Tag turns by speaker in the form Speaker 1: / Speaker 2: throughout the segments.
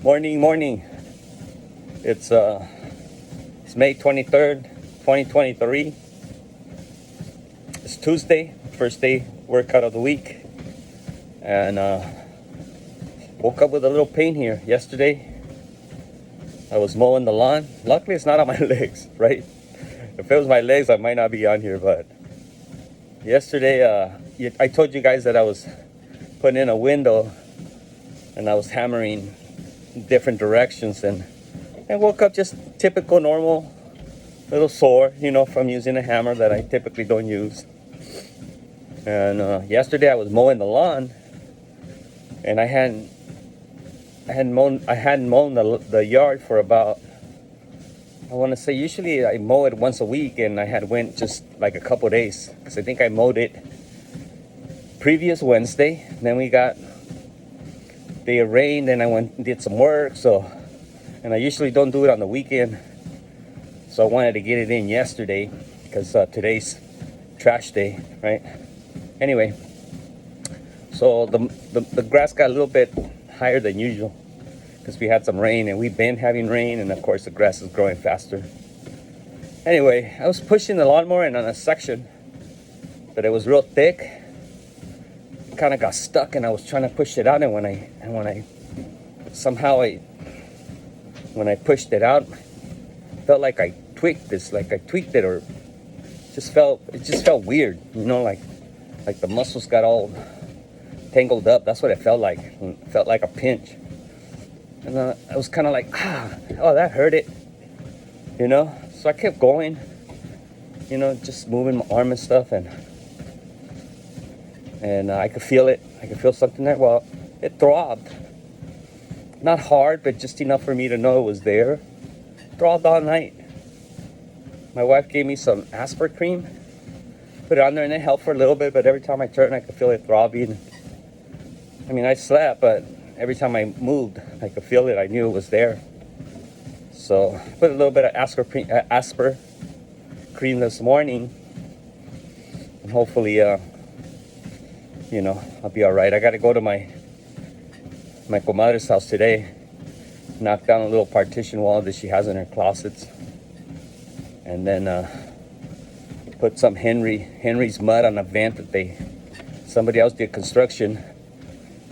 Speaker 1: Morning. It's May 23rd, 2023. It's Tuesday, first day workout of the week, and woke up with a little pain here yesterday. I was mowing the lawn. Luckily, it's not on my legs, right? If it was my legs, I might not be on here. But yesterday, I told you guys that I was putting in a window, and I was hammering different directions, and I woke up just typical normal, little sore, from using a hammer that I typically don't use. And yesterday I was mowing the lawn, and I hadn't mown the yard for about, I want to say, usually I mow it once a week, and I had went just like a couple days, because I think I mowed it previous Wednesday. Then we got the rain, and I went and did some work, and I usually don't do it on the weekend, so I wanted to get it in yesterday because today's trash day, right? Anyway, so the grass got a little bit higher than usual because we had some rain, and we've been having rain, and of course the grass is growing faster. Anyway, I was pushing the lawnmower, and on a section that it was real thick, it kind of got stuck, and I was trying to push it out, and when I pushed it out, felt like I tweaked it, or it just felt weird, like the muscles got all tangled up. That's what it felt like. It felt like a pinch. And I was kind of like, oh, that hurt it, So I kept going, just moving my arm and stuff, and I could feel it. I could feel something there. Well, it throbbed. Not hard, but just enough for me to know it was there. Throbbed all night. My wife gave me some Asper cream. Put it on there, and it helped for a little bit, but every time I turned, I could feel it throbbing. I mean, I slept, but every time I moved, I could feel it. I knew it was there. So I put a little bit of Asper cream this morning, and hopefully, I'll be all right. I got to go to my comadre's house today, knock down a little partition wall that she has in her closets, and then put some Henry's mud on a vent that somebody else did construction,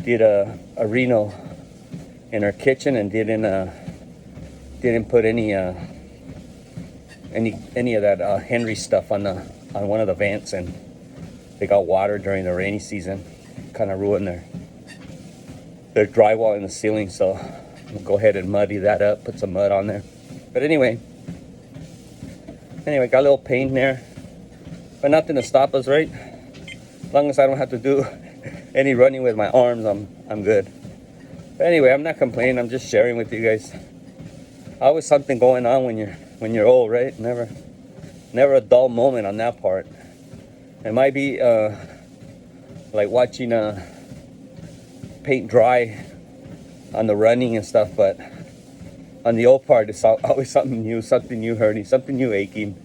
Speaker 1: did a reno in her kitchen, and didn't put any of that Henry stuff on one of the vents, and they got water during the rainy season, kind of ruined their drywall in the ceiling. So I'll go ahead and muddy that up, put some mud on there. But anyway, got a little pain there, but nothing to stop us, right? As long as I don't have to do any running with my arms, I'm good. But anyway, I'm not complaining. I'm just sharing with you guys. Always something going on when you're old, right? Never a dull moment on that part. It might be like watching paint dry on the running and stuff, but on the old part, it's always something new hurting, something new aching.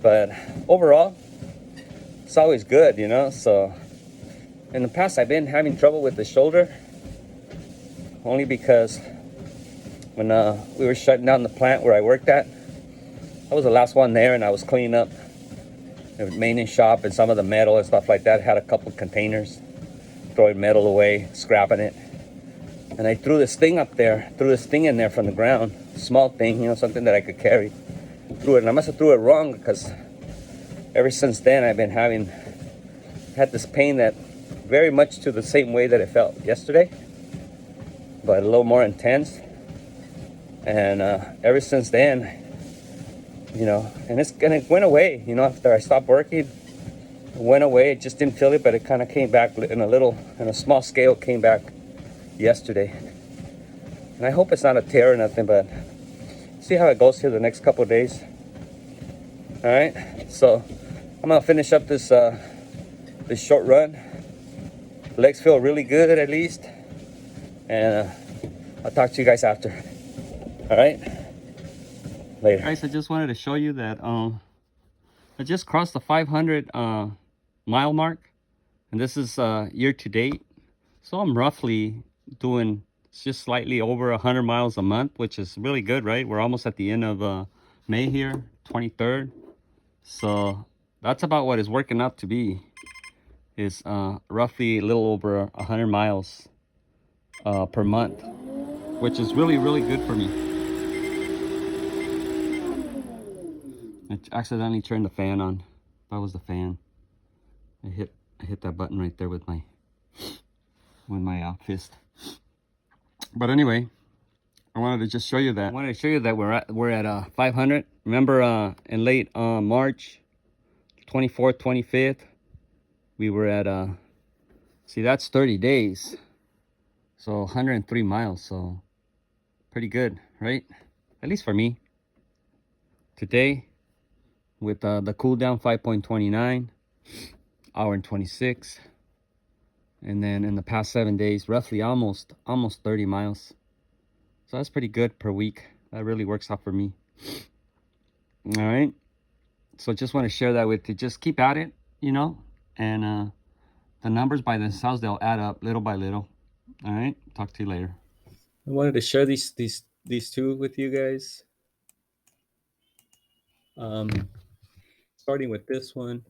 Speaker 1: But overall, it's always good, So in the past, I've been having trouble with the shoulder, only because when we were shutting down the plant where I worked at, I was the last one there, and I was cleaning up the maintenance shop and some of the metal and stuff like that. I had a couple of containers, throwing metal away, scrapping it. And I threw this thing in there from the ground, small thing, something that I could carry. Threw it, and I must have threw it wrong, because ever since then I've been had this pain that very much to the same way that it felt yesterday, but a little more intense. And ever since then, and it went away, after I stopped working, it went away. It just didn't feel it, but it kind of came back in a small scale, came back yesterday. And I hope it's not a tear or nothing, but see how it goes here the next couple of days. All right, so I'm gonna finish up this short run. Legs feel really good, at least, and I'll talk to you guys after. All right, later. Guys, I just wanted to show you that I just crossed the 500 mile mark, and this is year to date. So I'm roughly doing It's just slightly over 100 miles a month, which is really good, right? We're almost at the end of May here, 23rd. So that's about what it's working out to be, is roughly a little over 100 miles per month, which is really, really good for me. I accidentally turned the fan on. That was the fan. I hit that button right there with my fist. But anyway, I wanted to just show you that. I wanted to show you that we're at 500. Remember in late March 24th, 25th, we were at see, that's 30 days. So 103 miles. So pretty good, right? At least for me. Today with the cool down 5.29, hour and 26. And then in the past 7 days, roughly almost 30 miles. So that's pretty good per week. That really works out for me. All right. So just want to share that with you. Just keep at it, you know, and the numbers by themselves, they'll add up little by little. All right. Talk to you later. I wanted to share these two with you guys. Starting with this one.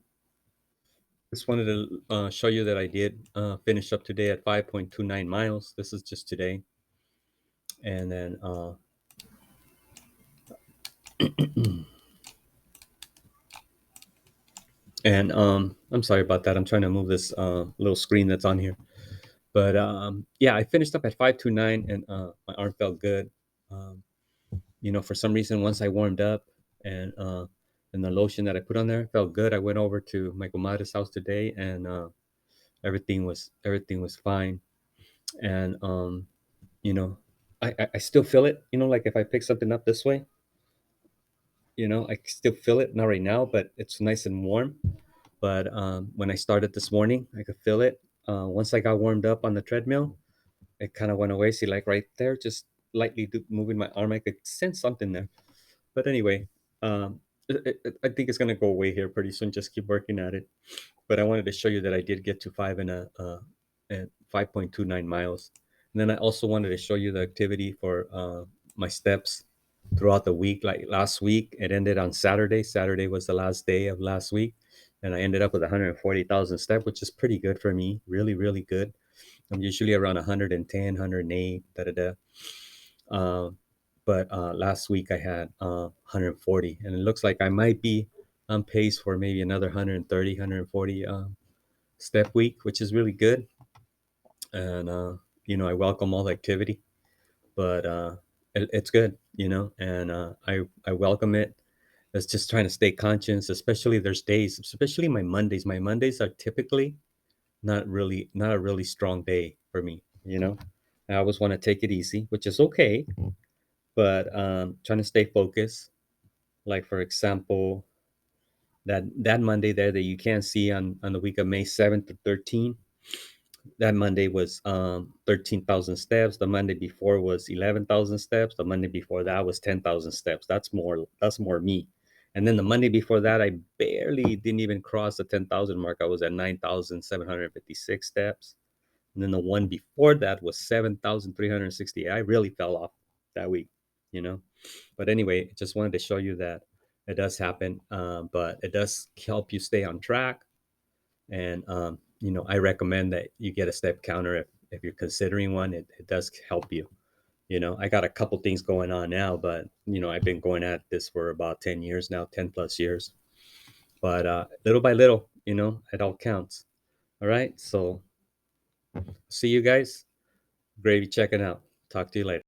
Speaker 1: Just wanted to show you that I did finish up today at 5.29 miles. This is just today. And then and I'm sorry about that. I'm trying to move this little screen that's on here. But yeah, I finished up at 5.29 and my arm felt good. Um, you know, for some reason, once I warmed up and the lotion that I put on there felt good. I went over to my comadre's house today and everything was fine. And you know, I still feel it. You know, like if I pick something up this way, you know, I still feel it. Not right now, but it's nice and warm. But when I started this morning, I could feel it. Once I got warmed up on the treadmill, it kind of went away. See, like right there, just lightly moving my arm, I could sense something there. But anyway, I think it's gonna go away here pretty soon. Just keep working at it. But I wanted to show you that I did get to 5.29 miles. And then I also wanted to show you the activity for my steps throughout the week. Like last week, it ended on Saturday. Saturday was the last day of last week, and I ended up with 140,000 steps, which is pretty good for me. Really, really good. I'm usually around 110, 108, da da da. But last week I had 140, and it looks like I might be on pace for maybe another 130, 140 step week, which is really good. And you know, I welcome all the activity, but it's good, you know, and I welcome it. It's just trying to stay conscious, especially there's days, especially my Mondays. My Mondays are typically not a really strong day for me, you know. I always want to take it easy, which is okay, but trying to stay focused. Like for example, that Monday there that you can't see on the week of May 7th to 13th, that Monday was 13,000 steps. The Monday before was 11,000 steps. The Monday before that was 10,000 steps. That's more me. And then the Monday before that, I barely didn't even cross the 10,000 mark. I was at 9,756 steps. And then the one before that was 7,360. I really fell off that week, you know. But anyway, just wanted to show you that it does happen, but it does help you stay on track. And you know, I recommend that you get a step counter if you're considering one. It does help you. You know, I got a couple things going on now, but you know, I've been going at this for about 10 years now, 10 plus years. But little by little, you know, it all counts. All right. So see you guys. Gravy checking out. Talk to you later.